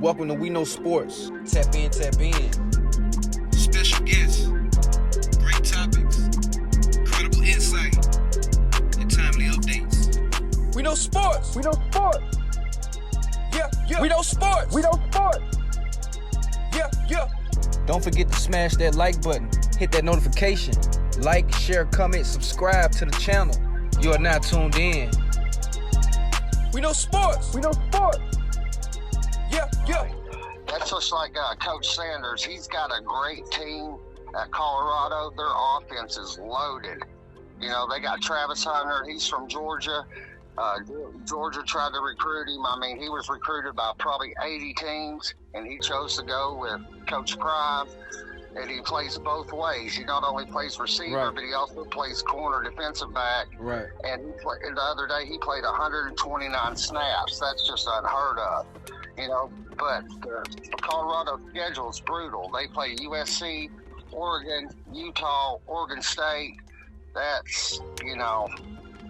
Welcome to We Know Sports. Tap in, tap in. Special guests, great topics, incredible insight, and timely updates. We Know Sports. We know sports. Yeah, yeah. We Know Sports. We know sports. Yeah, yeah. Don't forget to smash that like button. Hit that notification. Like, share, comment, subscribe to the channel. You are now tuned in. We Know Sports. We know sports. Yeah, yeah. That's just like Coach Sanders. He's got a great team at Colorado. Their offense is loaded. You know, they got Travis Hunter. He's from Georgia. Georgia tried to recruit him. I mean, he was recruited by probably 80 teams, and he chose to go with Coach Prime. And he plays both ways. He not only plays receiver, Right. but he also plays corner, defensive back. Right. And the other day, he played 129 snaps. That's just unheard of. You know, but the Colorado schedule is brutal. They play USC, Oregon, Utah, Oregon State. That's, you know,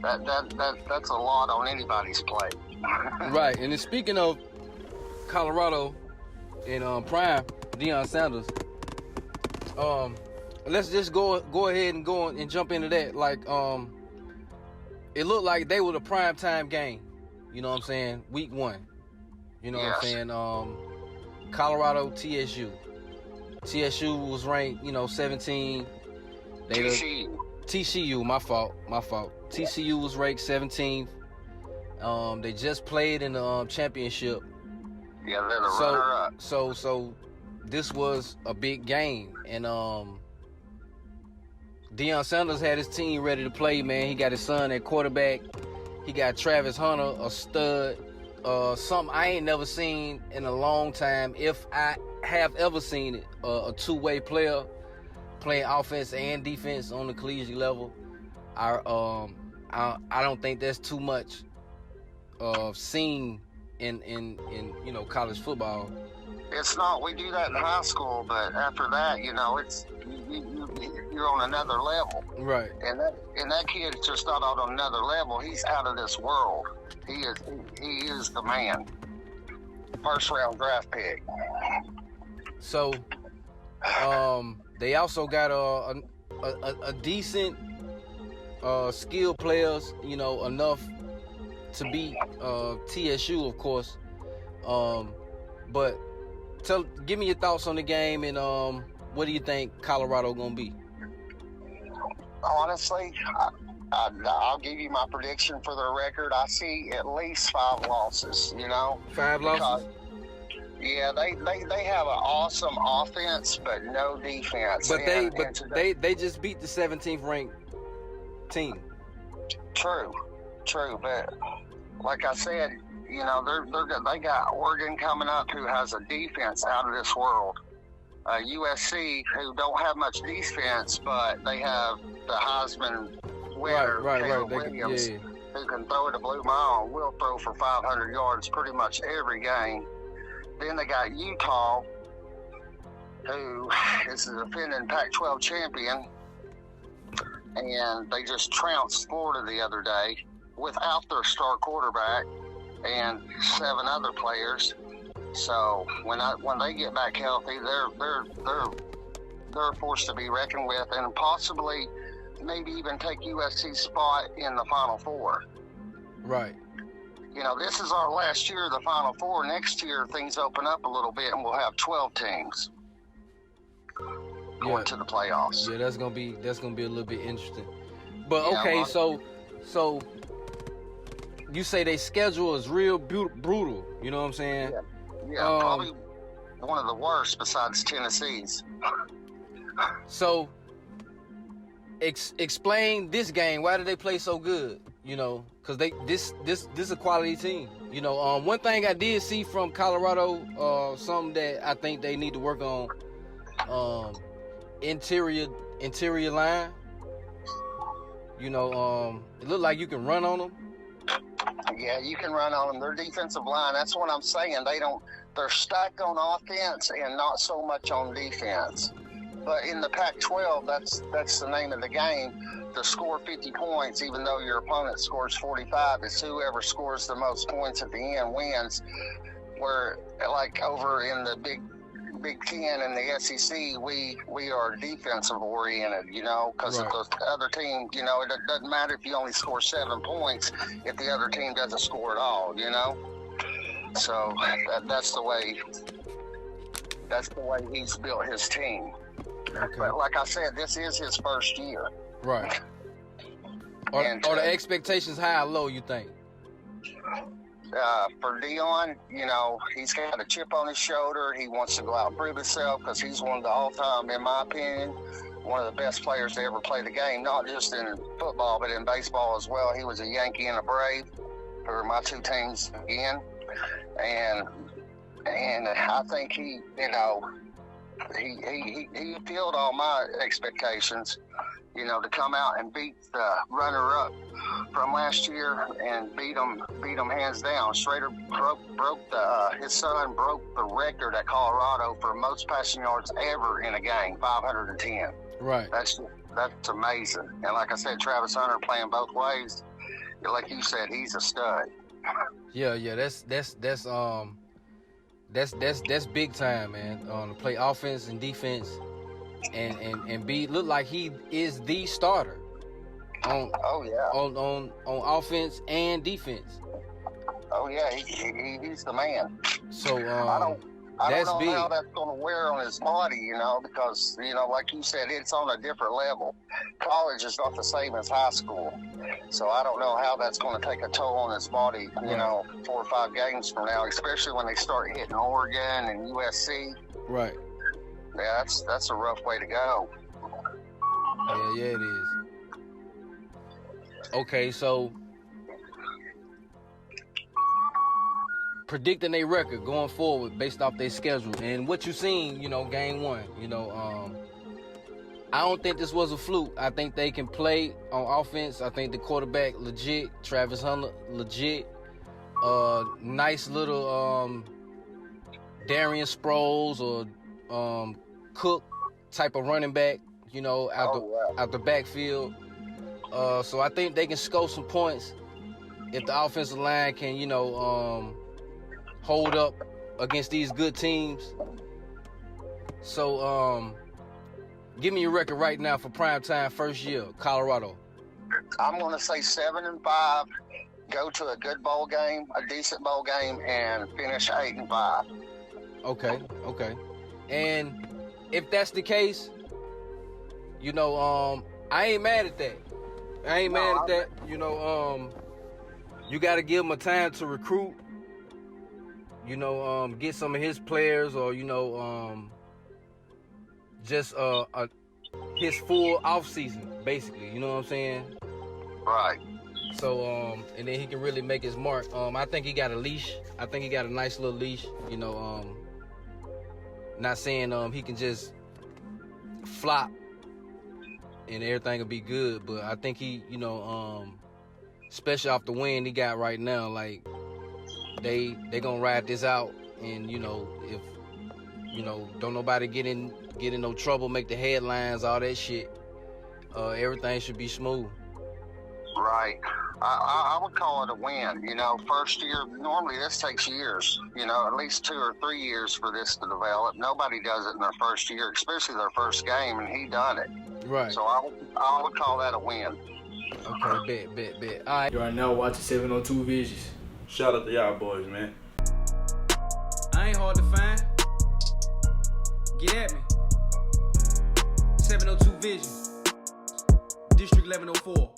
that's a lot on anybody's plate. Right. And then speaking of Colorado and Prime, Deion Sanders, let's just go ahead and go and jump into that. Like, it looked like they were the prime time game. You know what I'm saying? Week 1. You know what I'm saying? Colorado, TSU. TSU was ranked, 17. TCU, my fault. TCU was ranked 17th. They just played in the championship. Yeah, they're the runner-up. So this was a big game, and Deion Sanders had his team ready to play. Man, he got his son at quarterback. He got Travis Hunter, a stud. Something I ain't never seen in a long time, if I have ever seen it. A two-way player playing offense and defense on the collegiate level. I don't think that's too much seen in college football. It's not. We do that in high school, but after that, it's you're on another level. Right. And that kid is just not on another level. He's out of this world. He is the man. First round draft pick. So, they also got a decent skilled players, enough to beat TSU, of course. But give me your thoughts on the game, and what do you think Colorado gonna be? Honestly, I'll give you my prediction for their record. I see at least 5 losses. 5 losses. Yeah, they have an awesome offense, but no defense. But they just beat the 17th ranked team. True, but like I said, they got Oregon coming up, who has a defense out of this world. USC, who don't have much defense, but they have the Heisman winner, Caleb Williams, who can throw it a blue mile, will throw for 500 yards pretty much every game. Then they got Utah, who is the defending Pac-12 champion, and they just trounced Florida the other day without their star quarterback and 7 other players. So when they get back healthy, they're forced to be reckoned with, and possibly maybe even take USC's spot in the Final Four. Right. This is our last year of the Final Four. Next year, things open up a little bit, and we'll have 12 teams going to the playoffs. Yeah, that's gonna be a little bit interesting. But okay, so you say their schedule is real brutal. You know what I'm saying? Yeah, probably one of the worst besides Tennessee's. So, explain this game. Why did they play so good? Because this a quality team. One thing I did see from Colorado, something that I think they need to work on, interior line. It looked like you can run on them. Yeah, you can run on them. Their defensive line, that's what I'm saying. They're stacked on offense and not so much on defense. But in the Pac-12, that's the name of the game. To score 50 points, even though your opponent scores 45, it's whoever scores the most points at the end wins. where like over in the Big Ten and the SEC, we are defensive oriented, because Right. if the other team, it doesn't matter if you only score 7 points if the other team doesn't score at all, So that's the way he's built his team. Okay. But like I said, this is his first year. Right. Are And, the expectations high or low, you think? For Deion, he's got a chip on his shoulder. He wants to go out and prove himself because he's one of the all-time, in my opinion, one of the best players to ever play the game, not just in football, but in baseball as well. He was a Yankee and a Brave for my two teams again. And I think he filled all my expectations, to come out and beat the runner-up from last year and beat him hands down. Schrader his son broke the record at Colorado for most passing yards ever in a game, 510. Right. That's amazing. And like I said, Travis Hunter playing both ways. Like you said, he's a stud. Yeah. That's big time, man. To play offense and defense, and look like he is the starter on offense and defense. Oh yeah, he's the man. So I don't that's know big. how that's going to wear on his body, because like you said, it's on a different level. College is not the same as high school, so I don't know how that's going to take a toll on his body. 4 or 5 games from now, especially when they start hitting Oregon and USC. Right. Yeah, that's a rough way to go. Yeah, it is. Okay, so predicting their record going forward based off their schedule and what you seen, game 1. I don't think this was a fluke. I think they can play on offense. I think the quarterback legit, Travis Hunter legit. Nice little Darian Sproles or Cook type of running back, out the backfield. So I think they can score some points if the offensive line can, hold up against these good teams. So give me your record right now for primetime first year, Colorado. I'm going to say 7-5. Go to a good bowl game, a decent bowl game, and finish 8-5. Okay. And if that's the case, I ain't mad at that. You got to give him a time to recruit. Get some of his players, or just his full off season, basically. You know what I'm saying? Right. So and then he can really make his mark. I think he got a leash. I think he got a nice little leash. Not saying he can just flop and everything will be good, but I think he, especially off the win he got right now, like they gonna ride this out, and if don't nobody get in no trouble, make the headlines, all that shit, everything should be smooth. Right. I would call it a win. First year, normally this takes years, at least 2 or 3 years for this to develop. Nobody does it in their first year, especially their first game, and he done it. Right. So I would call that a win. Okay, bet. All right. You are now watching 702 Visions. Shout out to y'all boys, man. I ain't hard to find. Get at me. 702 Vision. District 1104.